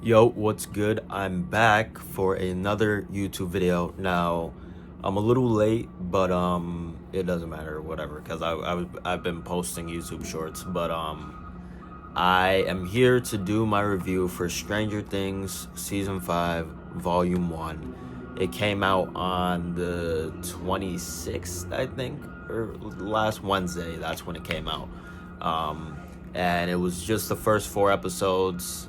Yo, what's good? I'm back for another YouTube video. Now, I'm a little late, but it doesn't matter, whatever, because I've been posting YouTube shorts, but I am here to do my review for Stranger Things Season 5, Volume 1. It came out on the 26th, I think, or last Wednesday. That's when it came out. And it was just the first 4 episodes.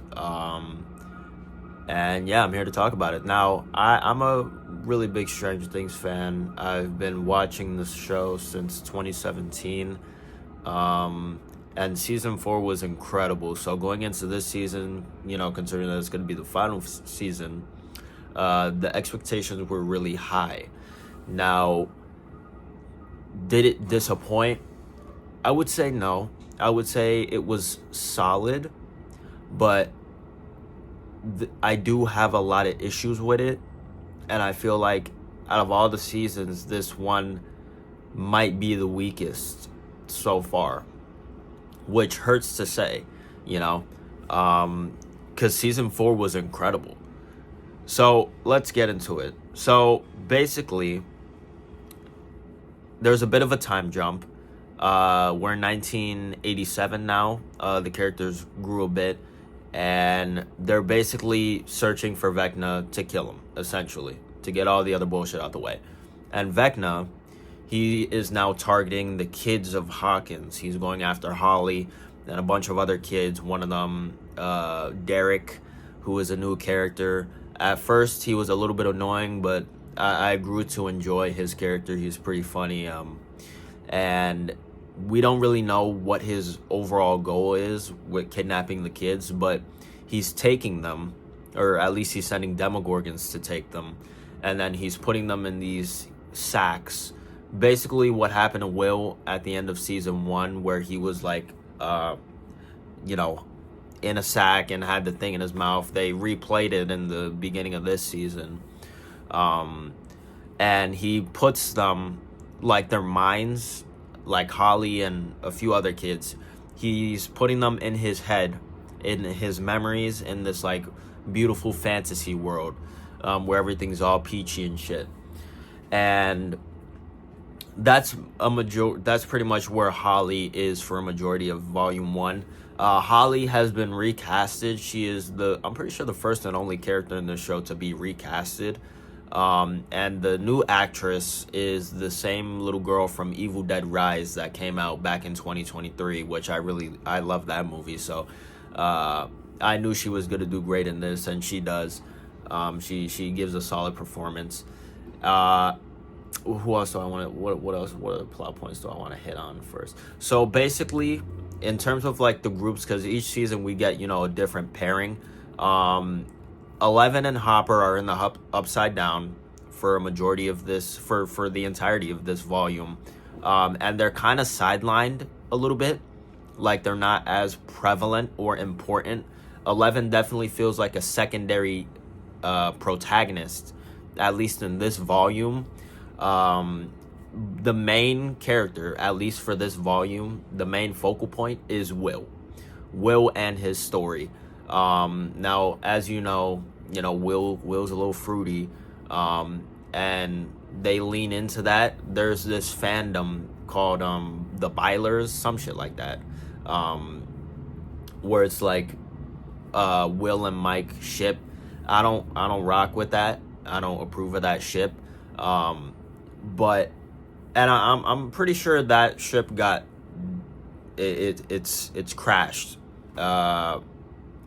And yeah, I'm here to talk about it. Now, I'm a really big Stranger Things fan. I've been watching this show since 2017. And season 4 was incredible. So going into this season, considering that it's going to be the final season, the expectations were really high. Now, did it disappoint? I would say no. I would say it was solid, but I do have a lot of issues with it, and I feel like out of all the seasons, this one might be the weakest so far, which hurts to say, because season 4 was incredible. So let's get into it. So basically, there's a bit of a time jump. We're in 1987 now. The characters grew a bit, and they're basically searching for Vecna to kill him, essentially, to get all the other bullshit out the way. And Vecna, he is now targeting the kids of Hawkins. He's going after Holly and a bunch of other kids. One of them, Derek, who is a new character. At first, he was a little bit annoying, but I grew to enjoy his character. He's pretty funny. And we don't really know what his overall goal is with kidnapping the kids, but he's taking them, or at least he's sending Demogorgons to take them, and then he's putting them in these sacks. Basically what happened to Will at the end of season 1, where he was like, in a sack and had the thing in his mouth. They replayed it in the beginning of this season. And he puts them, like their minds, like Holly and a few other kids, he's putting them in his head, in his memories, in this like beautiful fantasy world, where everything's all peachy and shit. And that's pretty much where Holly is for a majority of volume 1. Holly has been recasted. She is I'm pretty sure the first and only character in the show to be recasted. And the new actress is the same little girl from Evil Dead Rise that came out back in 2023, which I love that movie. So I knew she was going to do great in this, and she does. She gives a solid performance. Who else do I want to, what else, what other plot points do I want to hit on first? So basically, in terms of like the groups, because each season we get, a different pairing. Eleven and Hopper are in the Upside Down for a majority of this, for the entirety of this volume. And they're kind of sidelined a little bit. Like, they're not as prevalent or important. 11 definitely feels like a secondary protagonist, at least in this volume. The main character, at least for this volume, the main focal point is Will and his story. Now, as you know, Will's a little fruity, and they lean into that. There's this fandom called the Bilers, some shit like that, where it's like Will and Mike ship. I don't rock with that. I don't approve of that ship. But I'm pretty sure that ship got it's crashed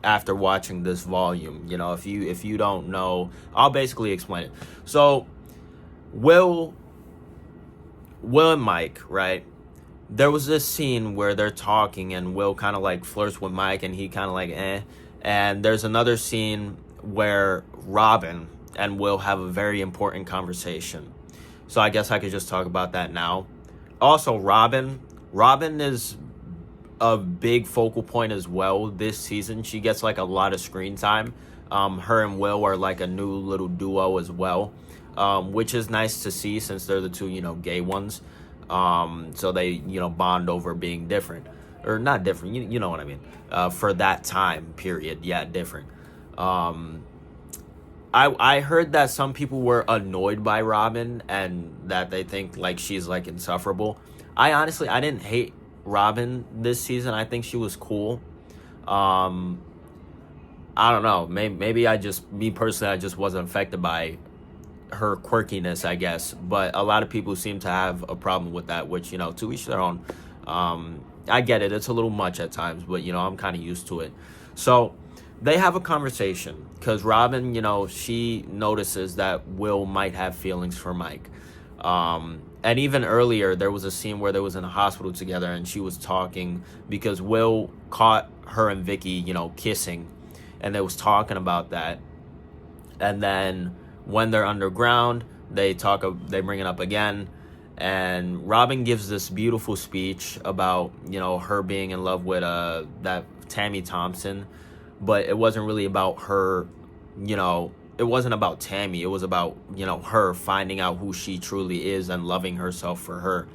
after watching this volume. If you don't know, I'll basically explain it. So Will and Mike, right? There was this scene where they're talking and Will kind of like flirts with Mike and he kind of like and there's another scene where Robin and Will have a very important conversation. So I guess I could just talk about that now. Also, Robin is a big focal point as well this season. She gets like a lot of screen time. Her and Will are like a new little duo as well, which is nice to see since they're the two, gay ones. So they, bond over being different. Or not different, you know what I mean. For that time period, yeah, different. Um, I heard that some people were annoyed by Robin and that they think like she's like insufferable. I didn't hate Robin this season. I think she was cool. Um, I don't know. Maybe me personally, I just wasn't affected by her quirkiness, I guess. But a lot of people seem to have a problem with that, which, to each their own. I get it. It's a little much at times, but, I'm kind of used to it. So they have a conversation because Robin, she notices that Will might have feelings for Mike. And even earlier, there was a scene where they was in a hospital together and she was talking because Will caught her and Vicky, kissing, and they was talking about that. And then when they're underground, they bring it up again, and Robin gives this beautiful speech about her being in love with that Tammy Thompson, but it wasn't really about her. It wasn't about Tammy. It was about her finding out who she truly is and loving herself for her.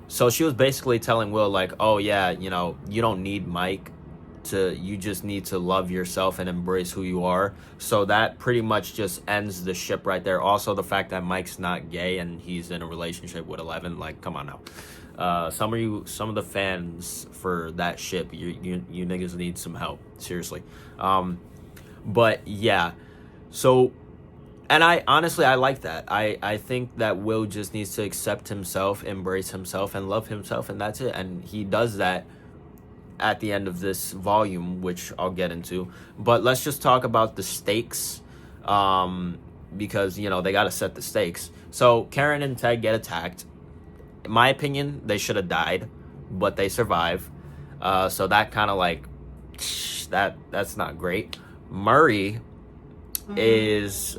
So she was basically telling Will like, oh yeah, you don't need Mike. You just need to love yourself and embrace who you are. So that pretty much just ends the ship right there. Also, the fact that Mike's not gay and he's in a relationship with 11, like, come on now. Some of the fans for that ship, you niggas need some help, seriously. But yeah, so, and I honestly like that. I think that Will just needs to accept himself, embrace himself, and love himself, and that's it. And he does that at the end of this volume, which I'll get into. But let's just talk about the stakes, because they got to set the stakes. So Karen and Ted get attacked. In my opinion, they should have died, but they survive. So that kind of like that's not great. Murray is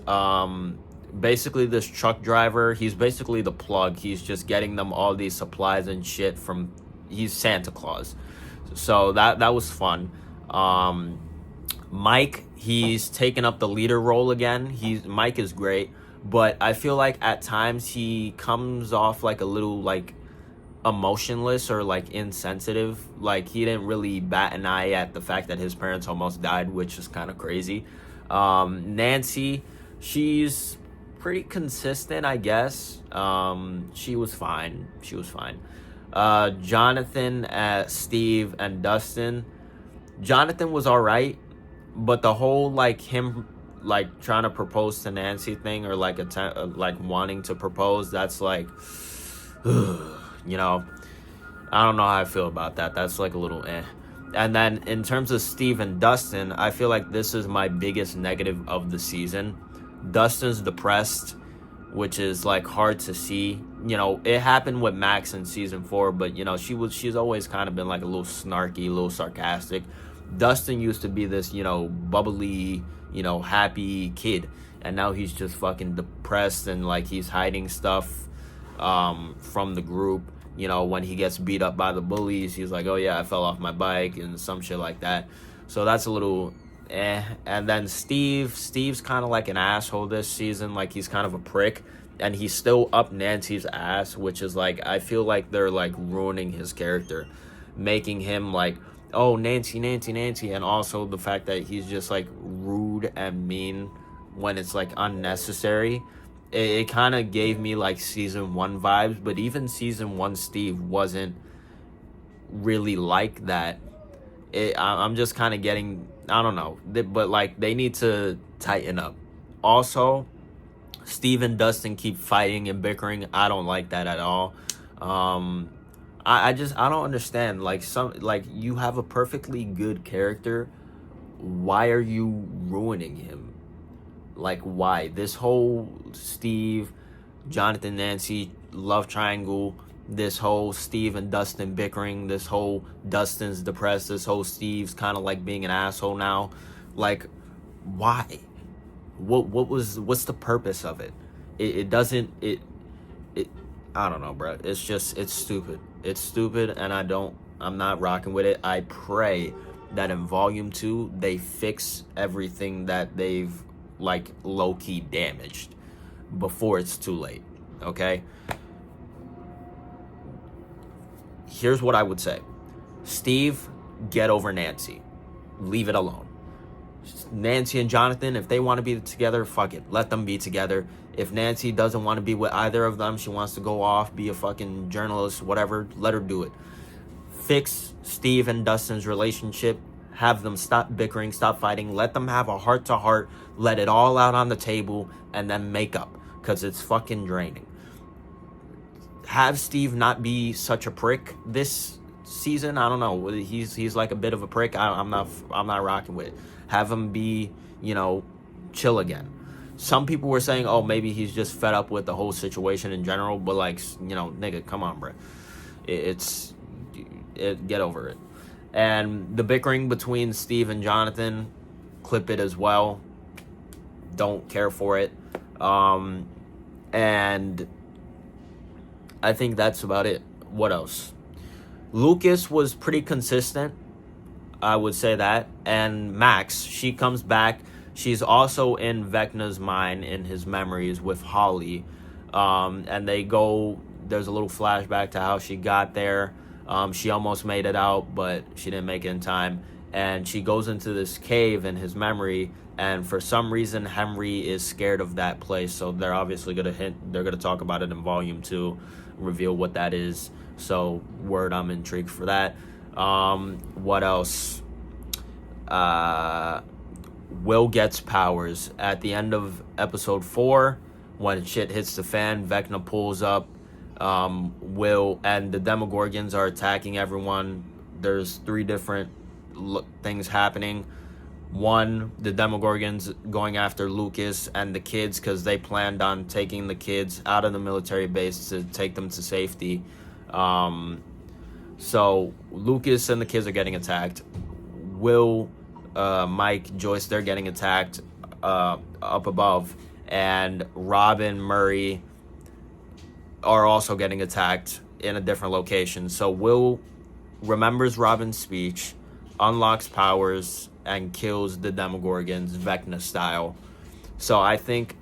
basically this truck driver. He's basically the plug. He's just getting them all these supplies and shit he's Santa Claus. So that was fun. Mike, he's taken up the leader role again. Mike is great, but I feel like at times he comes off like a little like emotionless or like insensitive. Like he didn't really bat an eye at the fact that his parents almost died, which is kind of crazy. Nancy, she's pretty consistent, I guess. She was fine. Jonathan, Steve, and Dustin. Jonathan was alright, but the whole like him like trying to propose to Nancy thing, or like wanting to propose, that's like, I don't know how I feel about that. That's like a little eh. And then in terms of Steve and Dustin, I feel like this is my biggest negative of the season. Dustin's depressed, which is like hard to see. It happened with Max in season 4, but she's always kind of been like a little snarky, a little sarcastic. Dustin used to be this, bubbly, happy kid, and now he's just fucking depressed and like he's hiding stuff from the group. When he gets beat up by the bullies, he's like, oh yeah, I fell off my bike and some shit like that. So that's a little eh. And then Steve's kind of like an asshole this season. Like he's kind of a prick, and he's still up Nancy's ass, which is like, I feel like they're like ruining his character, making him like, oh, Nancy, and also the fact that he's just like rude and mean when it's like unnecessary. It kind of gave me like season 1 vibes, but even season 1 Steve wasn't really like that. I'm just kind of getting, I don't know, but like they need to tighten up. Also, Steve and Dustin keep fighting and bickering. I don't like that at all. I don't understand. Like you have a perfectly good character. Why are you ruining him? Like why? This whole Steve, Jonathan, Nancy love triangle, this whole Steve and Dustin bickering, this whole Dustin's depressed, this whole Steve's kind of like being an asshole now. Like why? What's the purpose of it? It doesn't I don't know, bro. It's stupid. It's stupid, and I'm not rocking with it. I pray that in volume 2 they fix everything that they've like low-key damaged before it's too late. Okay? Here's what I would say. Steve, get over Nancy. Leave it alone. Nancy and Jonathan, if they want to be together, fuck it, let them be together. If Nancy doesn't want to be with either of them, she wants to go off, be a fucking journalist, whatever, let her do it. Fix Steve and Dustin's relationship. Have them stop bickering, stop fighting. Let them have a heart-to-heart. Let it all out on the table and then make up, because it's fucking draining. Have Steve not be such a prick this season. I don't know. He's like a bit of a prick. I'm not rocking with it. Have him be, chill again. Some people were saying, oh, maybe he's just fed up with the whole situation in general. But nigga, come on, bro. Get over it. And the bickering between Steve and Jonathan, clip it as well. Don't care for it. And I think that's about it. What else? Lucas was pretty consistent, I would say that. And Max, she comes back. She's also in Vecna's mind, in his memories with Holly. And there's a little flashback to how she got there. She almost made it out, but she didn't make it in time. And she goes into this cave in his memory, and for some reason Henry is scared of that place. So they're obviously they're gonna talk about it in volume 2, reveal what that is. So I'm intrigued for that. What else? Will gets powers at the end of episode 4. When shit hits the fan, Vecna pulls up. Will and the Demogorgons are attacking everyone. There's 3 different things happening. 1, the Demogorgons going after Lucas and the kids, because they planned on taking the kids out of the military base to take them to safety. So Lucas and the kids are getting attacked. Will, Mike, Joyce, they're getting attacked up above. And Robin, Murray are also getting attacked in a different location. So Will remembers Robin's speech, unlocks powers, and kills the Demogorgons Vecna style. So I think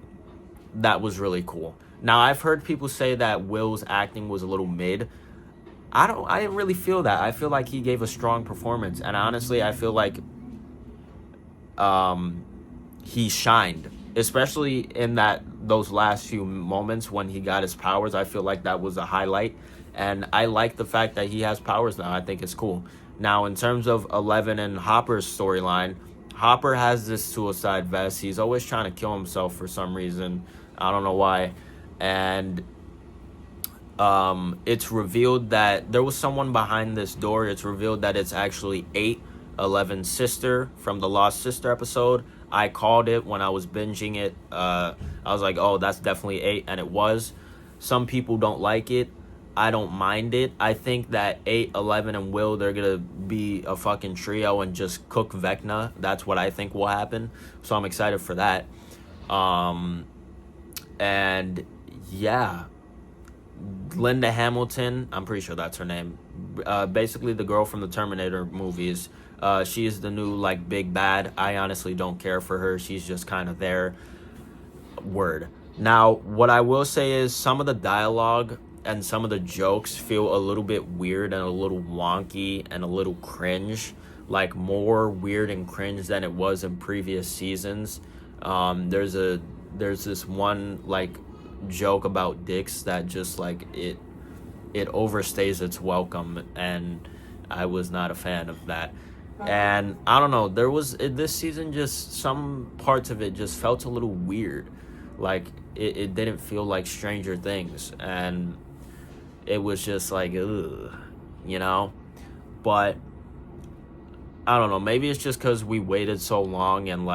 that was really cool. Now, I've heard people say that Will's acting was a little mid. I didn't really feel that. I feel like he gave a strong performance, and honestly, I feel like he shined, especially in those last few moments when he got his powers. I feel like that was a highlight, and I like the fact that he has powers now. I think it's cool. Now, in terms of 11 and Hopper's storyline, Hopper has this suicide vest. He's always trying to kill himself for some reason. I don't know why. And it's revealed that there was someone behind this door. It's revealed that it's actually 8, 11's sister from the Lost Sister episode. I called it when I was binging it. I was like, oh, that's definitely 8, and it was. Some people don't like it. I don't mind it. I think that 8, 11, and Will, they're going to be a fucking trio and just cook Vecna. That's what I think will happen. So I'm excited for that. And yeah, Linda Hamilton, I'm pretty sure that's her name. Basically the girl from the Terminator movies. She is the new, big bad. I honestly don't care for her. She's just kind of there. Word. Now, what I will say is some of the dialogue and some of the jokes feel a little bit weird and a little wonky and a little cringe. More weird and cringe than it was in previous seasons. There's this one, joke about dicks that just, it overstays its welcome, and I was not a fan of that. And I don't know, this season, just some parts of it just felt a little weird. It didn't feel like Stranger Things, and it was just ugh, but I don't know, maybe it's just because we waited so long, and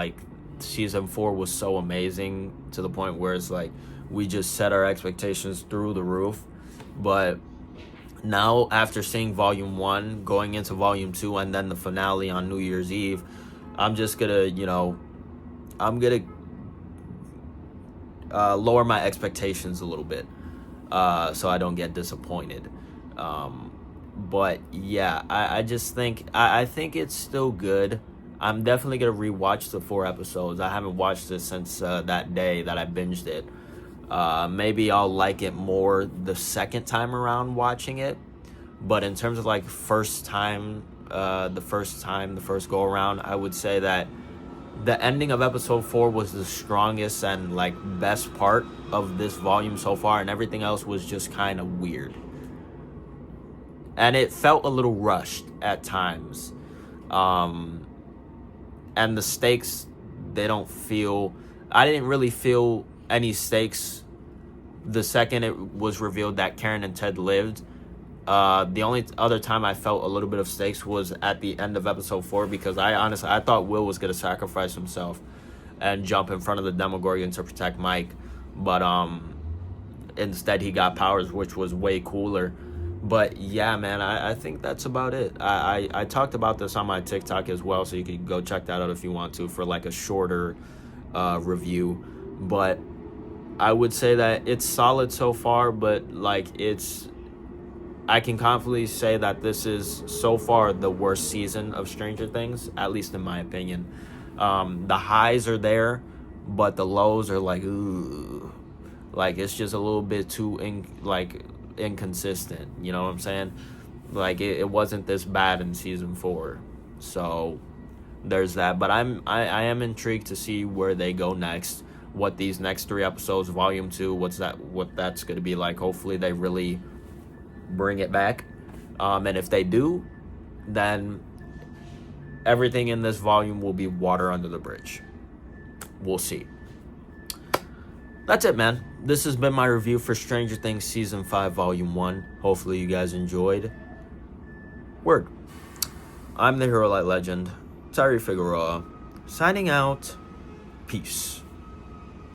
season 4 was so amazing to the point where it's we just set our expectations through the roof. But now, after seeing volume 1, going into volume 2, and then the finale on New Year's Eve, I'm just gonna, lower my expectations a little bit, so I don't get disappointed. But yeah, I just think, I think it's still good. I'm definitely gonna rewatch the 4 episodes. I haven't watched it since that day that I binged it. Maybe I'll like it more the second time around watching it. But in terms of the first go around, I would say that the ending of episode 4 was the strongest and like best part of this volume so far, and everything else was just kind of weird. And it felt a little rushed at times. And the stakes, they don't feel... I didn't really feel any stakes the second it was revealed that Karen and Ted lived. The only other time I felt a little bit of stakes was at the end of episode 4, because I thought Will was going to sacrifice himself and jump in front of the Demogorgon to protect Mike. But instead he got powers, which was way cooler. But yeah, man, I think that's about it. I talked about this on my TikTok as well, so you can go check that out if you want to for like a shorter review. But I would say that it's solid so far, but like I can confidently say that this is so far the worst season of Stranger Things, at least in my opinion. The highs are there, but the lows are like, ooh, like it's just a little bit too inconsistent. You know what I'm saying? Like it wasn't this bad in season 4, so there's that. But I am intrigued to see where they go next. What these next 3 episodes, volume 2, what that's going to be like. Hopefully they really bring it back, and if they do, then everything in this volume will be water under the bridge. We'll see. That's it, man. This has been my review for Stranger Things Season 5, Volume 1. Hopefully you guys enjoyed. Word. I'm the Hero Light Legend, Tyree Figueroa, signing out. Peace.